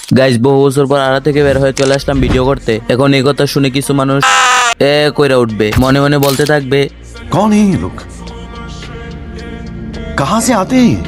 Guys বহু বছর পর আড়া থেকে বের হয়ে চলে আসলাম ভিডিও করতে। এখন এই কথা শুনে কিছু মানুষ কইরা উঠবে, মনে মনে বলতে থাকবে कौन है ये लोग कहां से आते हैं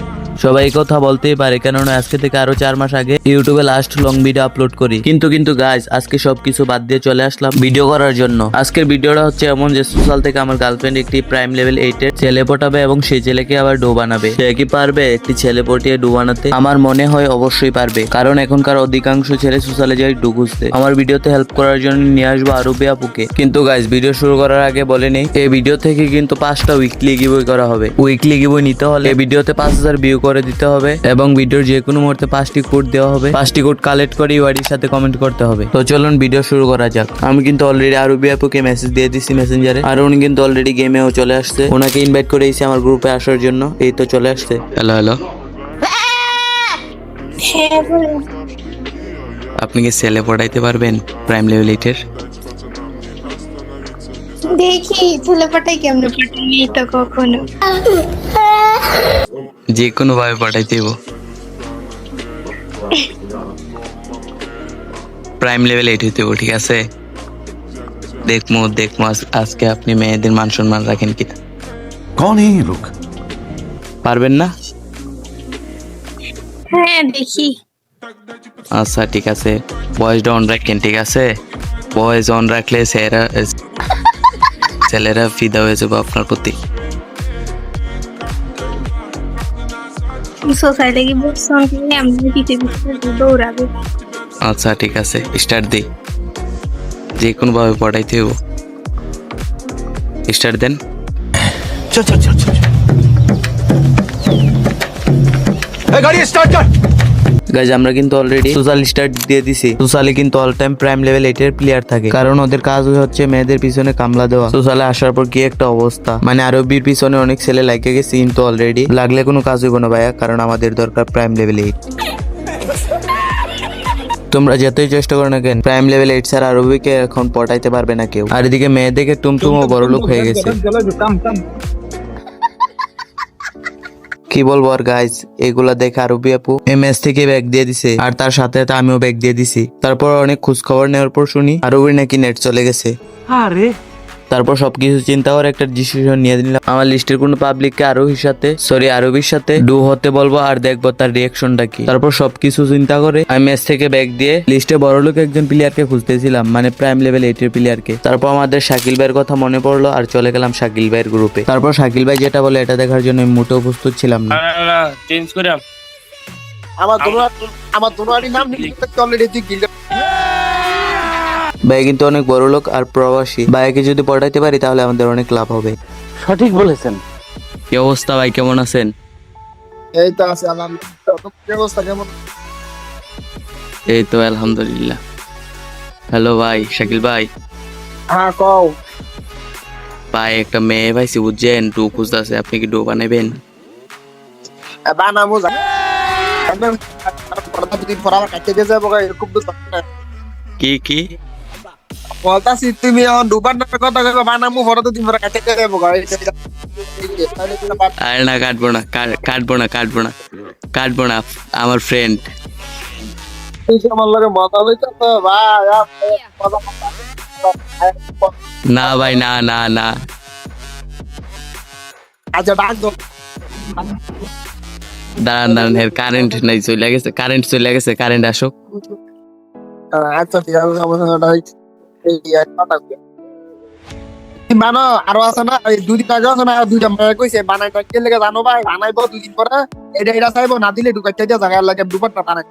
সবাই এই কথা বলতেই পারে, কেননা আজকে থেকে আরো 4 মাস আগে ইউটিউবে লাস্ট লং ভিডিও আপলোড করি। কিন্তু গাইস আজকে সবকিছু বাদ দিয়ে চলে আসলাম ভিডিও করার জন্য। আজকের ভিডিওটা হচ্ছে এমন যে সোশ্যাল থেকে আমার গার্লফ্রেন্ড একটি প্রাইম লেভেল 8 এর ছেলে পটাবে এবং সেই ছেলেকে আবার ডো বানাবে। সে কি পারবে একটি ছেলে পটিয়ে ডো বানাতে? আমার মনে হয় অবশ্যই পারবে, কারণ এখনকার অধিকাংশ ছেলে সোশ্যালে যায় ডো খুঁজতে। আমার ভিডিওতে হেল্প করার জন্য নিয়ে আসবো আরবি আপুকে। কিন্তু গাইস ভিডিও শুরু করার আগে বলে নেই, এই ভিডিও থেকে কিন্তু 5টা উইকলি গিভওয়ে করা হবে। উইকলি গিভওয়ে নিতে হলে এই ভিডিওতে 5000 ভিউ করে দিতে হবে এবং ভিডিওর যে কোনো মুহূর্তে 5টি কোড দেওয়া হবে। 5টি কোড কালেক্ট করে ইউআইডির সাথে কমেন্ট করতে হবে। তো চলুন ভিডিও শুরু করা যাক। আমি কিন্তু অলরেডি আরবি আপুকে মেসেজ দিয়ে দিছি মেসেঞ্জারে, আর উনি কিন্তু অলরেডি গেমেও চলে আসছে। ওনাকে ইনভাইট করে দিয়েছি আমার গ্রুপে আসার জন্য। এই তো চলে আসছে। হ্যালো হ্যালো, হ্যাঁ বলুন। আপনি কি ছেলে পড়াইতে পারবেন প্রাইম লেভেল 8 এর? দেখি ছেলেপাটাই কেমনে পাঠাইনি তো কখনো। যে কোনো ভাবে পাঠাইতে হইব। প্রাইম লেভেল 8 হইতে হইব, ঠিক আছে? দেখমু আজকে আপনি মেয়েদের মান সম্মান রাখেন কিনা। कौन है ये लोग পারবেন না? হ্যাঁ দেখি। আচ্ছা ঠিক আছে, বয়েজটা অন রাখেন, ঠিক আছে? বয়েজ অন রাখলে ছেলেরা ফিদা হয়ে যাবে আপনার প্রতি। সোসাইটি কি বলছেন কি আমি দিতে দৌড়াবে। আচ্ছা ঠিক আছে, স্টার্ট দিই। যে কোনো ভাবে পড়াইতে হইব, স্টার্ট দেন। चल चल चल चल ए गाड़ी स्टार्ट कर গাইজ আমরা কিন্তু অলরেডি সোশ্যাল স্টার্ট দিয়ে দিছি। সোশ্যালে কিন্তু অল টাইম প্রাইম লেভেল 8 এর প্লেয়ার থাকে, কারণ ওদের কাজ হচ্ছে মেয়েদের পিছনে কামলা দেওয়া। সোশ্যালে আসার পর কি একটা অবস্থা, মানে আরবির পিছনে অনেক ছেলে লাইকে গেছে, কিন্তু অলরেডি লাগলে কোনো কাজ হইব না ভাইয়া, কারণ আমাদের দরকার প্রাইম লেভেল 8। তোমরা যতই চেষ্টা করো না কেন, প্রাইম লেভেল 8 স্যার আরবিকে এখন পটাইতে পারবে না কেউ। আর এদিকে মেয়েদেরকে টুমটুমও বড় লোক হয়ে গেছে। কি বলবো আর গাইজ, এগুলা দেখে আরবি আপু এমএস থেকে ব্যাগ দিয়ে দিছে, আর তার সাথে আমিও ব্যাগ দিয়ে দিছি। তারপর অনেক খোঁজ খবর নেওয়ার পর শুনি আরবির নাকি নেট চলে গেছে। তারপর সবকিছু চিন্তা করে একটা ডিসিশন নিয়ে নিলাম, আমার লিস্টের কোনো পাবলিককে আরবির সাথে ডু হতে বলবো, আর দেখবো তার রিয়াকশনটা কি। তারপর সবকিছু চিন্তা করে আমি ম্যাচ থেকে ব্যাগ দিয়ে লিস্টে বড় লোক একজন প্লেয়ারকে খুঁজতেছিলাম, মানে প্রাইম লেভেল 8 এর প্লেয়ারকে। তারপর আমাদের শাকিল ভাইয়ের কথা মনে পড়লো, আর চলে গেলাম শাকিল ভাইয়ের গ্রুপে। তারপর শাকিল ভাই যেটা বলে এটা দেখার জন্য আমি মোটেও প্রস্তুত ছিলাম না। চেঞ্জ করে আমার দোনোয়ারি নাম লিখতে অলরেডি তুই গিল্ড ভাই কিন্তু অনেক বড় লোক আর প্রবাসী, ভাইকে যদি পড়াইতে পারি তাহলে আমাদের অনেক লাভ হবে। সঠিক বলেছেন। কি অবস্থা ভাই, কেমন আছেন? এই তো আছে আলহামদুলিল্লাহ। তো কি অবস্থা কেমন? এই তো আলহামদুলিল্লাহ। হ্যালো ভাই শাকিল ভাই। হ্যাঁ কও। ভাই একটা মেয়ে পাইছি বুঝছেন, ডু খুঁজতেছে, আপনি কি ডু বানাবেন? বানামু যা পড়া দিন পড়া আমার কাছে যাবো এরকম তো কি বলতাছি তুমি এখন দুবার না কথা কইবা বানামু পড়া দিন পড়া কাছে যাবো আর না, কাটবো না আমার ফ্রেন্ড। আমার লগে মজা লইতা তো ভাই না ভাই, না আচ্ছা ডাক দাও। দাঁড়ান কারেন্ট নাই, চলে গেছে, কারেন্ট আসুক। আচ্ছা ঠিক আছে সমস্যা নাই। বানো আরো আছে না, এই দুদিন আগে আছে না, দুইটা মেয়ে কইছে বানাইটা কে লেগে জানো ভাই, বানাইবো দুদিন পরে এটা চাইবো না দিলে ঢুকাইতে দিয়া জায়গা লাগে দুপারটা বানাই।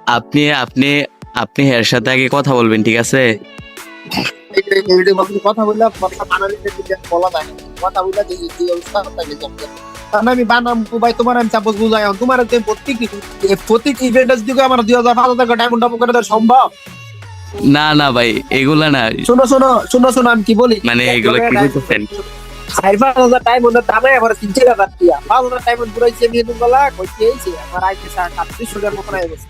আপনি এর সাথে আগে কথা বলবেন, ঠিক আছে? কথা বললে কথা বানালে বলা যায় কথা বললে যে অবস্থা আমি বানাম ভাই তোমার আমি চাপস বুঝাই তোমার প্রত্যেক ইভেন্টের দিকে আমার 2000-5000 টাকা ডায়মন্ড ডাবল করে দেওয়া সম্ভব না ভাই এগুলা না। শোনো আমি কি বলি, মানে এগুলো কি বুঝছেন? 5,000 ডায়মন্ড দামে আবার 3,000 টাকা 5,000 ডায়মন্ড পুরাইছে নিয়ে বলা কইছে এইছে আমার আইছে 300 টাকা মতো আইছে।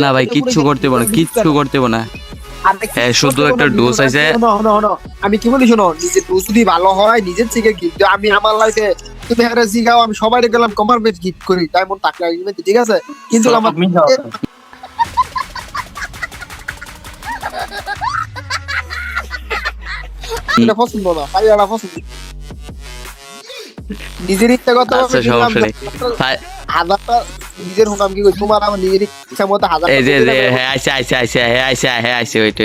না ভাই কিচ্ছু করতে পারবো না। শুধু একটা ডোজ আছে। আমি কি বলি শোনো, নিজের ডোজ যদি ভালো হয় নিজের থেকে গিফট আমি আমার লাইফে তুমি একটা জিগাও আমি সবাই গেলাম কমার বেচ গিফট করি ডায়মন্ড টাকা ঠিক আছে, কিন্তু আমার এটা পছন্দ না, পাইয়াটা পছন্দ। নিজের ইচ্ছা কথা আচ্ছা সমস্যা নেই হাজারটা নিজের হুকাম কি করি, তোমার আমার নিজের ইচ্ছা মতো হাজার এই যে হ্যাঁ আইসে ওইট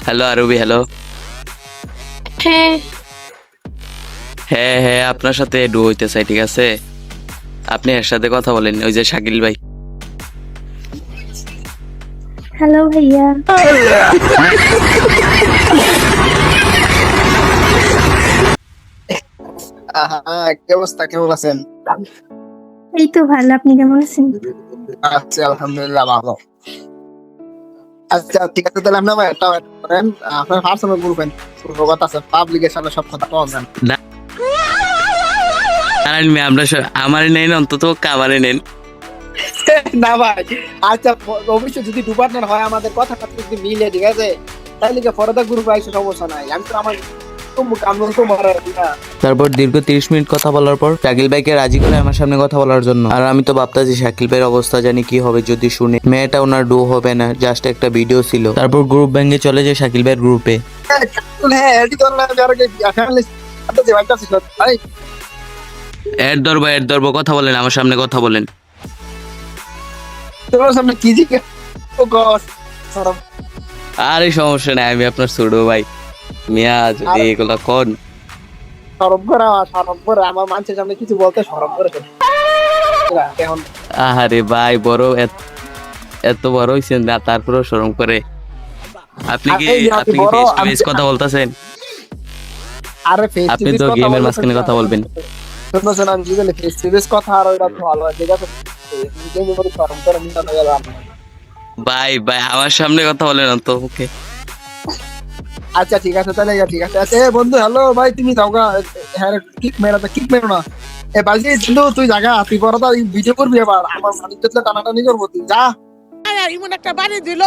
হ্যালো আরবি হ্যালো হ্যাঁ হ্যাঁ আপনার সাথে ডু হইতে চাই, ঠিক আছে? আপনি এর সাথে কথা বলেন, ওই যে শাকিল ভাই। হ্যালো ভাইয়া। কি অবস্থা, কেমন আছেন? এই তো ভালো, আপনি কেমন আছেন? আচ্ছা আলহামদুলিল্লাহ ভালো। আচ্ছা ঠিক আছে, তাহলে আপনার একটা করেন, আপনার পার্সোনাল গ্রুপেন কথা আছে, পাবলিকের সামনে সব কথা পাওয়া যায় আমরা আমারে নেন, অন্তত কামারে নেন না ভাই। আচ্ছা অবশ্যই যদি দু পার্টনার হয়, আমাদের কথা যদি মিলে, ঠিক আছে, তাহলে কি ফরদা গ্রুপে আসে সমস্যা নাই। আমি তো আমার তারপর দীর্ঘ 30 মিনিট কথা বলার পর শাকিল ভাইকে রাজি করে আমার সামনে কথা বলার জন্য। আর আমি তো ভাবতাছি শাকিল ভাইয়ের অবস্থা জানি কি হবে যদি শুনে। মেয়েটা ওনার ডু হবে না, জাস্ট একটা ভিডিও ছিল। তারপর গ্রুপ ভেঙে চলে যায় শাকিল ভাইয়ের গ্রুপে। এর ধরবো কথা বলেন, আমার সামনে কথা বলেন। তোমার সামনে কি জিজ্ঞেস? আরে সমস্যা নাই, আমি আপনার ছোট ভাই। মিয়া যদি এগুলা কোন সরব করে আমার মানুষের সামনে কিছু বলতে সরব করে এখন। আরে ভাই বড় এত বড় হইছেন না, তারপরেও শরম করে। আপনি কি ফেস টু ফেস কথা বলতেছেন? আরে ফেস টু আপনি ফেস তো কথা গেমের মাঝখানে কথা বলবেন। শুনছেন, আমি কি বলি, ফেস টু ফেস কথা আর ওইটা তো ভালো, ঠিক আছে? গেমে বড় সরব করে নিতে না গেলাম। ভাই আমার সামনে কথা বলেন তো। ওকে আচ্ছা ঠিক আছে, তাহলে ঠিক আছে। আচ্ছা বন্ধু, হ্যালো ভাই, তুমি যাওগা, হ্যাঁ কিক মেরো না। বাজি বন্ধু, তুই জায়গা তুই বড় তো ভিডিও করবি, এবার আমার মালিক তো টানাটানি করবো, তুই যা। এমন একটা বাড়ি দিল,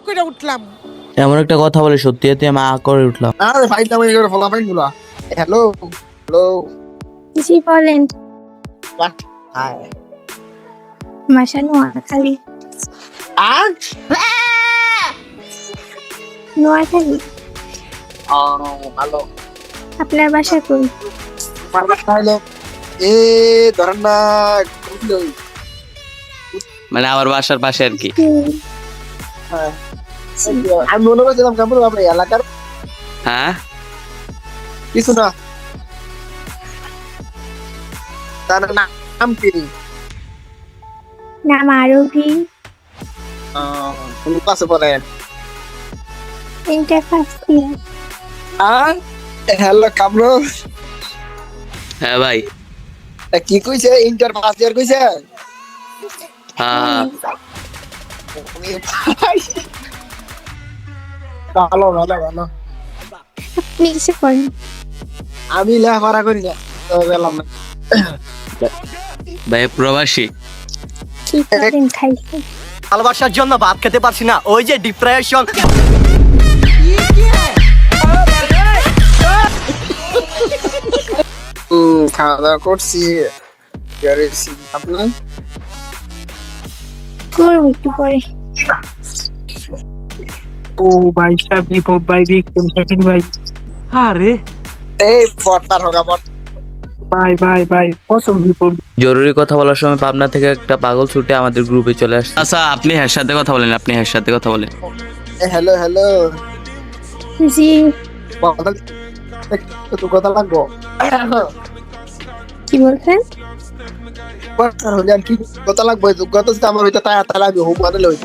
করে উঠলাম। এমন একটা কথা বলে সত্যি আমি করে উঠলাম। আরে ভাই তুমি করে ফলাফাইন গুলা। হ্যালো জি বলেন। হাই বাসা নোয়াখালী। আজ নোয়াখালী। ভালো। আপনার বাসা কই? আমার বাসা হলো ধরেন না, মানে আমার বাসার পাশে আর কি। হ্যাঁ আমি মনে করছিলাম কেমন আপনার এলাকার হ্যাঁ কিছু না। তার নাম কি? নাম আরবি। কোন ক্লাসে পড়েন? Inter first year. Hello Kamru. হ্যাঁ ভাই। কি কইছে? ইন্টার ফার্স্ট ইয়ার কইছে? হ্যাঁ ভালো ভালো ভালো। আপনি কিসে করেন? আমি লেখাপড়া করি না, তো গেলাম না। ভাই প্রবাসী। কি করেন? খাইছেন? ভালোবাসার জন্য ভাত খেতে পারছি না, ওই যে ডিপ্রেশন। খাওয়া দাওয়া করছি। আপনার করবো একটু পরে। ও ভাই সাবি ভাই কোন সেটিং ভাই? আরে এই বটটার হোগা বট। ভাই পছন্দ বিপুল। জরুরি কথা বলার সময় পাবনা থেকে একটা পাগল ছুটে আমাদের গ্রুপে চলে আসছে। আচ্ছা আপনি এর সাথে কথা বলেন, হ্যালো জি তো কথা লাগবো। কি বলছেন? বটটার হলে আর কি কথা লাগবে? যোগ্যতা তো আমার হইতে তাই আতা লাগবে, হোক মানে লই।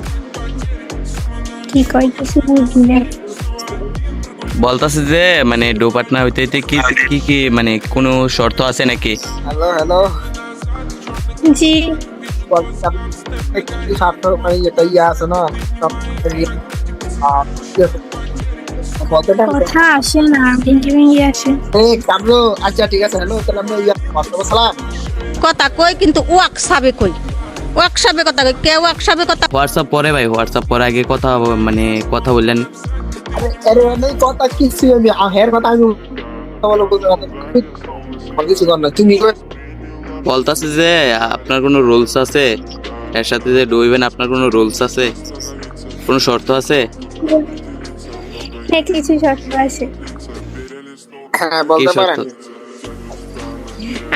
কি কই কিছু বুঝি না। বলতাছে যে মানে ডো পার্টনার হইতে কি মানে কোনো শর্ত আছে নাকি? হ্যালো জি স্বার্থ মানে এটা ইয়ে আছে না, কথা আসে না, ভেঙে ভেঙে আসে। কামরু। আচ্ছা ঠিক আছে, হ্যালো তাহলে আমরা সালাম। কথা কই কিন্তু ওয়াকসাবে কই, ওয়াকসাবে কথা কই, কে ওয়াকসাবে কথা? হোয়াটসঅ্যাপ পরে ভাই, হোয়াটসঅ্যাপ পরে আগে মানে কথা বললেন। আরে নেই কথা কিছু, আমি হের কথা আমি বলো কিছু কর না। তুমি বলতাছে যে আপনার কোনো রুলস আছে এর সাথে যে ডুইবেন আপনার কোনো রুলস আছে, কোনো শর্ত আছে? হ্যাঁ, কিছু শর্ত আছে। হ্যাঁ কি বলতে শর্ত? পারেন।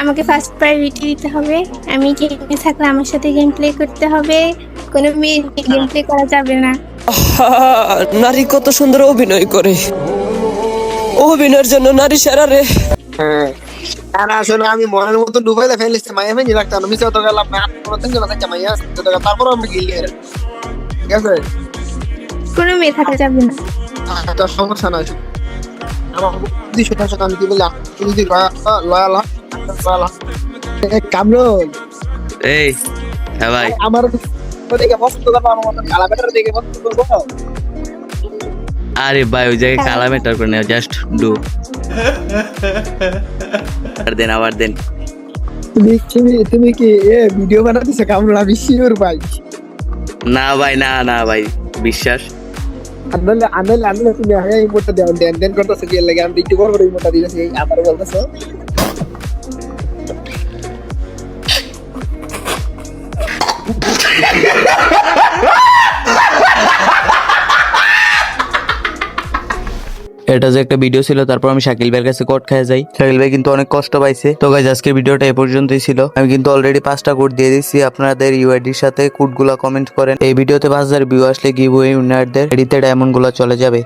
আমাকে ফার্স্ট প্রায়োরিটি দিতে হবে। আমি গেমে থাকলে আমার সাথে গেম প্লে করতে হবে। কোনো মেয়ে গেম প্লে করা যাবে না। নারী কত সুন্দর অভিনয় করে, অভিনয়ের জন্য নারী সেরা রে। হ্যাঁ আর আসলে আমি মনের মতো ডুবাইলে ফেলিস মাইয়া ফেনি রাখতাম না, মিশে তো গেলাম না, কোনো তিন জন থাকে মাইয়া তো তারপর আমি গিয়ে ঠিক আছে। কোনো মেয়ে থাকা যাবে না। তোর সমস্যা নাই, আমার বুদ্ধি সেটা সেটা আমি কি বললাম, তুমি যদি লয়াল কামরুল এই হ্যাঁ ভাই, আমার দেখে পছন্দ করবো, আমার মতন কালা বেটার দেখে পছন্দ করবো। আরে ভাই ওই জায়গায় কালা ম্যাটার করে না, জাস্ট ডু। আবার দেন। তুমি কি ভিডিও বানাতেছো কামরুল? আমি শিওর ভাই। না ভাই, না না ভাই, বিশ্বাস। আনলে তুমি এই মোটা দেন করতেছো কি লাগে? আমি একটু বড় বড় মোটা দিয়েছি, আবার বলতেছো এটা যে একটা ভিডিও ছিল, তারপর আমি শাকিল ভাইয়ের কাছে কোড খেয়ে যাই। শাকিল ভাই কিন্তু অনেক কষ্ট পাইছে। তো গাইজ আজকের ভিডিওটা এ পর্যন্তই ছিল। আমি কিন্তু অলরেডি 5টা কোড দিয়ে দিচ্ছি, আপনাদের ইউআইডির সাথে কোডগুলা কমেন্ট করেন। এই ভিডিওতে 5000 ভিউ আসলে গিভওয়ে উইনারদের এডিতে ডায়মন্ড গুলা চলে যাবে।